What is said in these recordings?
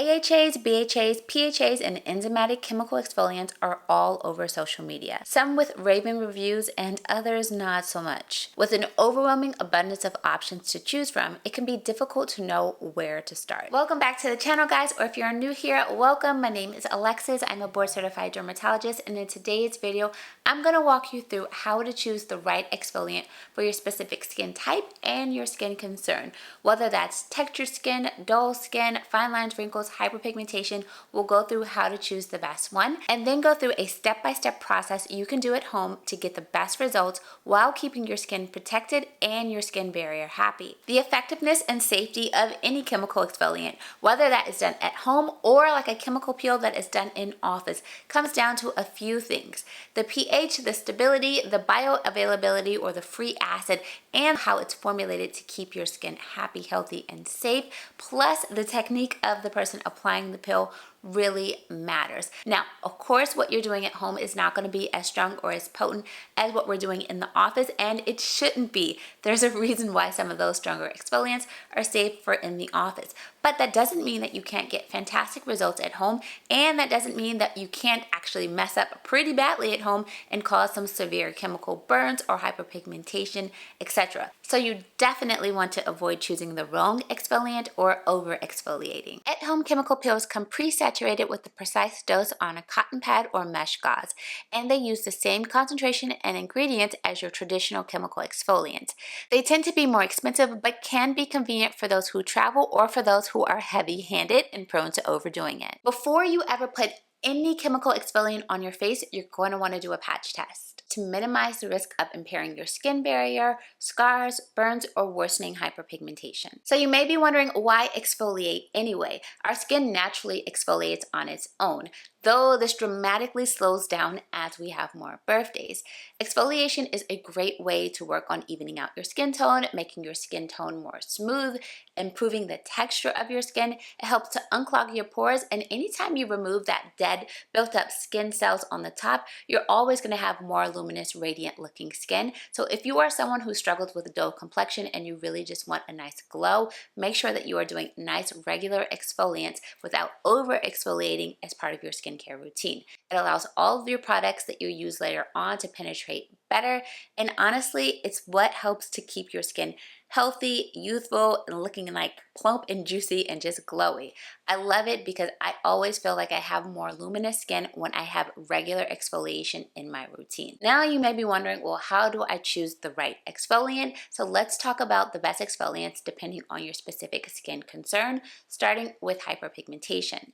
AHAs, BHAs, PHAs, and enzymatic chemical exfoliants are all over social media, some with raving reviews and others not so much. With an overwhelming abundance of options to choose from, it can be difficult to know where to start. Welcome back to the channel, guys, or if you're new here, welcome. My name is Alexis. I'm a board-certified dermatologist, and in today's video, I'm going to walk you through how to choose the right exfoliant for your specific skin type and your skin concern. Whether that's textured skin, dull skin, fine lines, wrinkles, hyperpigmentation, we'll go through how to choose the best one and then go through a step-by-step process you can do at home to get the best results while keeping your skin protected and your skin barrier happy. The effectiveness and safety of any chemical exfoliant, whether that is done at home or like a chemical peel that is done in office, comes down to a few things: the pH, the stability, the bioavailability or the free acid, and how it's formulated to keep your skin happy, healthy, and safe, plus the technique of the person applying the pill really matters. Now, of course, what you're doing at home is not going to be as strong or as potent as what we're doing in the office, and it shouldn't be. There's a reason why some of those stronger exfoliants are safe for in the office. But that doesn't mean that you can't get fantastic results at home, and that doesn't mean that you can't actually mess up pretty badly at home and cause some severe chemical burns or hyperpigmentation, etc. So you definitely want to avoid choosing the wrong exfoliant or over exfoliating. At-home chemical peels come pre-saturated with the precise dose on a cotton pad or mesh gauze, and they use the same concentration and ingredients as your traditional chemical exfoliants. They tend to be more expensive but can be convenient for those who travel or for those who are heavy-handed and prone to overdoing it. Before you ever put any chemical exfoliant on your face, you're going to want to do a patch test to minimize the risk of impairing your skin barrier, scars, burns, or worsening hyperpigmentation. So you may be wondering, why exfoliate anyway? Our skin naturally exfoliates on its own, though this dramatically slows down as we have more birthdays. Exfoliation is a great way to work on evening out your skin tone, making your skin tone more smooth, improving the texture of your skin. It helps to unclog your pores, and anytime you remove that dead, built-up skin cells on the top, you're always going to have more luminous, radiant-looking skin. So if you are someone who struggles with a dull complexion and you really just want a nice glow, make sure that you are doing nice, regular exfoliants without over-exfoliating as part of your skincare routine. It allows all of your products that you use later on to penetrate better, and honestly, it's what helps to keep your skin healthy, youthful, and looking like plump and juicy and just glowy. I love it because I always feel like I have more luminous skin when I have regular exfoliation in my routine. Now you may be wondering, well, how do I choose the right exfoliant? So let's talk about the best exfoliants depending on your specific skin concern, starting with hyperpigmentation.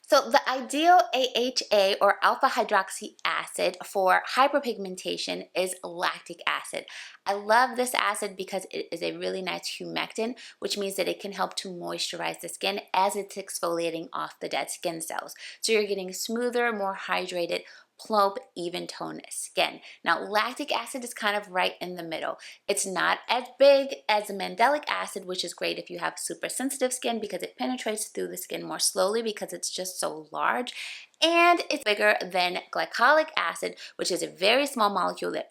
So the ideal AHA or alpha hydroxy acid for hyperpigmentation is lactic acid. I love this acid because it is a really nice humectant, which means that it can help to moisturize the skin as it's exfoliating off the dead skin cells. So you're getting smoother, more hydrated, plump, even toned skin. Now, lactic acid is kind of right in the middle. It's not as big as the mandelic acid, which is great if you have super sensitive skin because it penetrates through the skin more slowly because it's just so large. And it's bigger than glycolic acid, which is a very small molecule that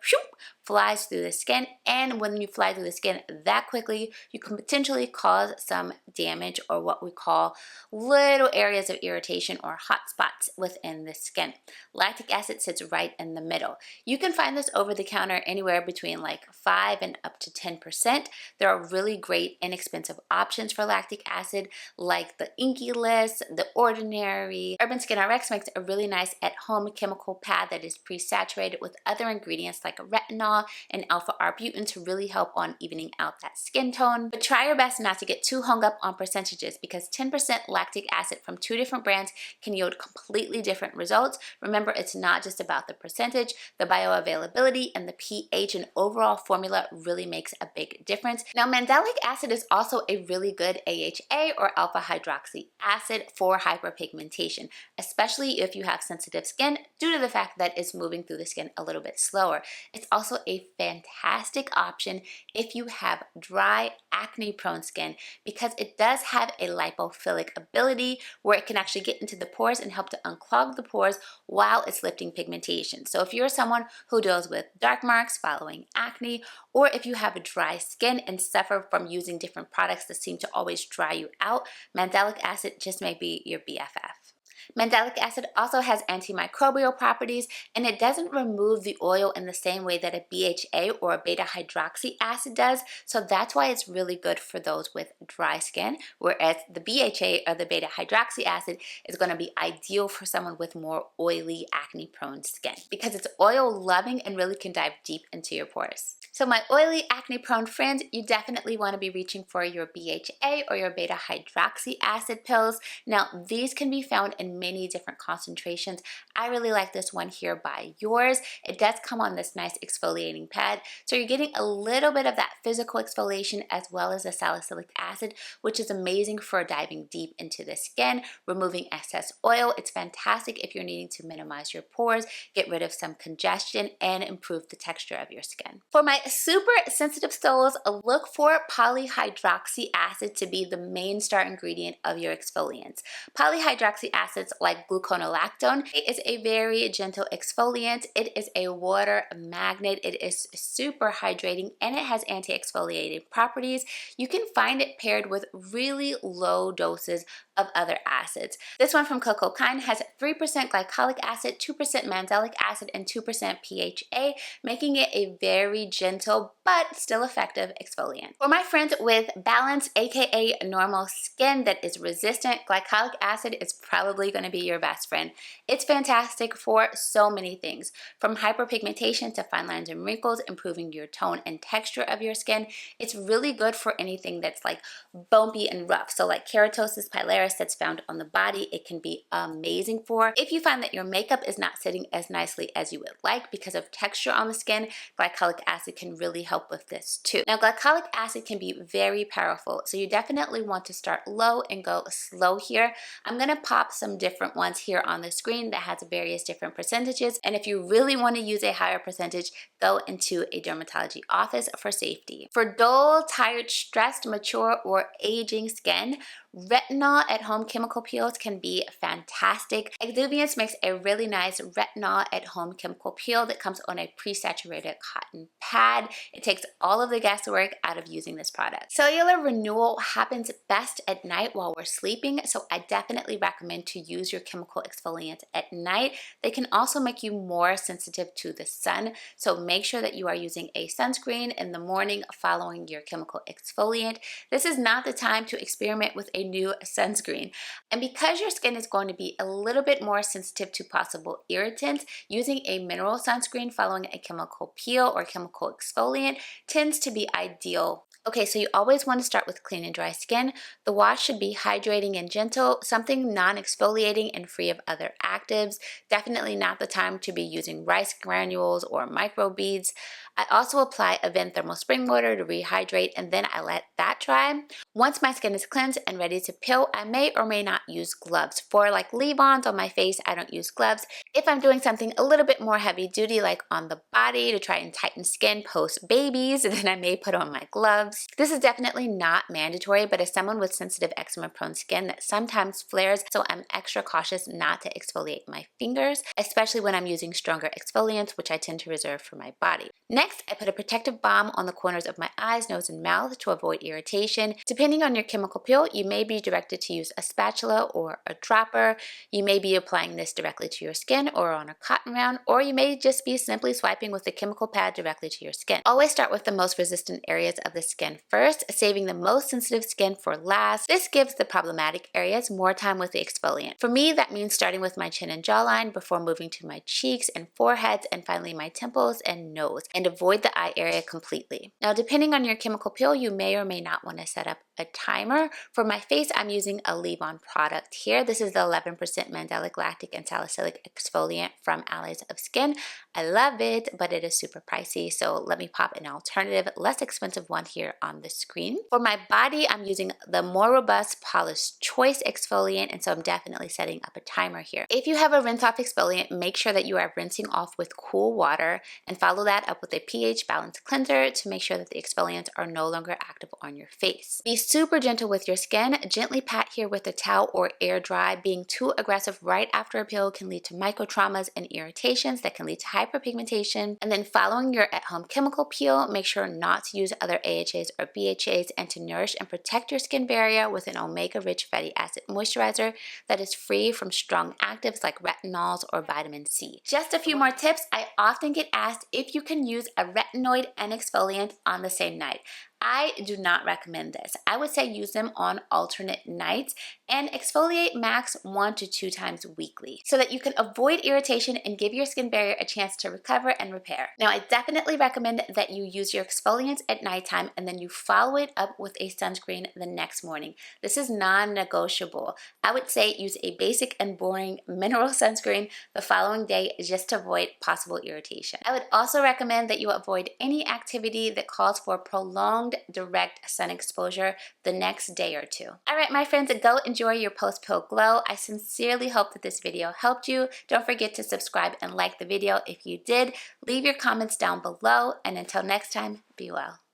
flies through the skin. And when you fly through the skin that quickly, you can potentially cause some damage or what we call little areas of irritation or hot spots within the skin. Lactic acid sits right in the middle. You can find this over the counter anywhere between like 5 and up to 10%. There are really great inexpensive options for lactic acid like the Inky List, the Ordinary. Urban Skin RX makes a really nice at-home chemical pad that is pre-saturated with other ingredients like retinol and alpha-arbutin to really help on evening out that skin tone. But try your best not to get too hung up on percentages because 10% lactic acid from 2 different brands can yield completely different results. Remember, it's not just about the percentage, the bioavailability and the pH and overall formula really makes a big difference. Now, mandelic acid is also a really good AHA or alpha hydroxy acid for hyperpigmentation, especially especially if you have sensitive skin due to the fact that it's moving through the skin a little bit slower. It's also a fantastic option if you have dry, acne-prone skin because it does have a lipophilic ability where it can actually get into the pores and help to unclog the pores while it's lifting pigmentation. So if you're someone who deals with dark marks following acne, or if you have a dry skin and suffer from using different products that seem to always dry you out, mandelic acid just may be your BFF. Mandelic acid also has antimicrobial properties, and it doesn't remove the oil in the same way that a BHA or a beta hydroxy acid does, so that's why it's really good for those with dry skin, whereas the BHA or the beta hydroxy acid is going to be ideal for someone with more oily, acne-prone skin because it's oil-loving and really can dive deep into your pores. So my oily, acne-prone friends, you definitely want to be reaching for your BHA or your beta hydroxy acid pills. Now, these can be found in many different concentrations. I really like this one here by Yours. It does come on this nice exfoliating pad, so you're getting a little bit of that physical exfoliation as well as the salicylic acid, which is amazing for diving deep into the skin, removing excess oil. It's fantastic if you're needing to minimize your pores, get rid of some congestion, and improve the texture of your skin. For my super sensitive stoles, look for polyhydroxy acid to be the main star ingredient of your exfoliants. Polyhydroxy acids like gluconolactone is a very gentle exfoliant. It is a water magnet. It is super hydrating and it has anti-exfoliating properties. You can find it paired with really low doses of other acids. This one from Coco Kind has 3% glycolic acid, 2% mandelic acid, and 2% PHA, making it a very gentle but still effective exfoliant. For my friends with balance, aka normal skin that is resistant, glycolic acid is probably going to be your best friend. It's fantastic for so many things, from hyperpigmentation to fine lines and wrinkles, improving your tone and texture of your skin. It's really good for anything that's like bumpy and rough. So like keratosis pilaris that's found on the body, it can be amazing for. If you find that your makeup is not sitting as nicely as you would like because of texture on the skin, glycolic acid can really help with this too. Now, glycolic acid can be very powerful, so you definitely want to start low and go slow here. I'm gonna pop some different ones here on the screen that has various different percentages, and if you really want to use a higher percentage, go into a dermatology office for safety. For dull, tired, stressed, mature, or aging skin, retinol at home chemical peels can be fantastic. Exfoliant makes a really nice retinol at home chemical peel that comes on a pre-saturated cotton pad. It takes all of the guesswork out of using this product. Cellular renewal happens best at night while we're sleeping, so I definitely recommend to use your chemical exfoliant at night. They can also make you more sensitive to the sun, so make sure that you are using a sunscreen in the morning following your chemical exfoliant. This is not the time to experiment with a new sunscreen. And because your skin is going to be a little bit more sensitive to possible irritants, using a mineral sunscreen following a chemical peel or chemical exfoliant tends to be ideal. Okay, so you always want to start with clean and dry skin. The wash should be hydrating and gentle, something non-exfoliating and free of other actives. Definitely not the time to be using rice granules or microbeads. I also apply Avent thermal spring water to rehydrate, and then I let that dry. Once my skin is cleansed and ready to peel, I may or may not use gloves. For like leave-ons on my face, I don't use gloves. If I'm doing something a little bit more heavy duty, like on the body to try and tighten skin post babies, then I may put on my gloves. This is definitely not mandatory, but as someone with sensitive eczema-prone skin that sometimes flares, so I'm extra cautious not to exfoliate my fingers, especially when I'm using stronger exfoliants, which I tend to reserve for my body. Next, I put a protective balm on the corners of my eyes, nose, and mouth to avoid irritation. Depending on your chemical peel, you may be directed to use a spatula or a dropper. You may be applying this directly to your skin or on a cotton round, or you may just be simply swiping with the chemical pad directly to your skin. Always start with the most resistant areas of the skin first, saving the most sensitive skin for last. This gives the problematic areas more time with the exfoliant. For me, that means starting with my chin and jawline before moving to my cheeks and foreheads, and finally my temples and nose, and avoid the eye area completely. Now, depending on your chemical peel, you may or may not want to set up a timer. For my face, I'm using a leave-on product here. This is the 11% mandelic lactic and salicylic exfoliant from Allies of Skin. I love it, but it is super pricey, so let me pop an alternative, less expensive one here on the screen. For my body, I'm using the more robust Paula's Choice exfoliant, and so I'm definitely setting up a timer here. If you have a rinse off exfoliant, make sure that you are rinsing off with cool water and follow that up with a pH balanced cleanser to make sure that the exfoliants are no longer active on your face. Be super gentle with your skin. Gently pat here with a towel or air dry. Being too aggressive right after a peel can lead to micro traumas and irritations that can lead to hyperpigmentation. And then following your at-home chemical peel, make sure not to use other AHAs or BHAs and to nourish and protect your skin barrier with an omega-rich fatty acid moisturizer that is free from strong actives like retinols or vitamin C. Just a few more tips. I often get asked if you can use a retinoid and exfoliant on the same night. I do not recommend this. I would say use them on alternate nights and exfoliate max 1 to 2 times weekly so that you can avoid irritation and give your skin barrier a chance to recover and repair. Now, I definitely recommend that you use your exfoliants at nighttime and then you follow it up with a sunscreen the next morning. This is non-negotiable. I would say use a basic and boring mineral sunscreen the following day just to avoid possible irritation. I would also recommend that you avoid any activity that calls for prolonged direct sun exposure the next day or 2. All right, my friends, go enjoy your post-pill glow. I sincerely hope that this video helped you. Don't forget to subscribe and like the video if you did. Leave your comments down below, and until next time, be well.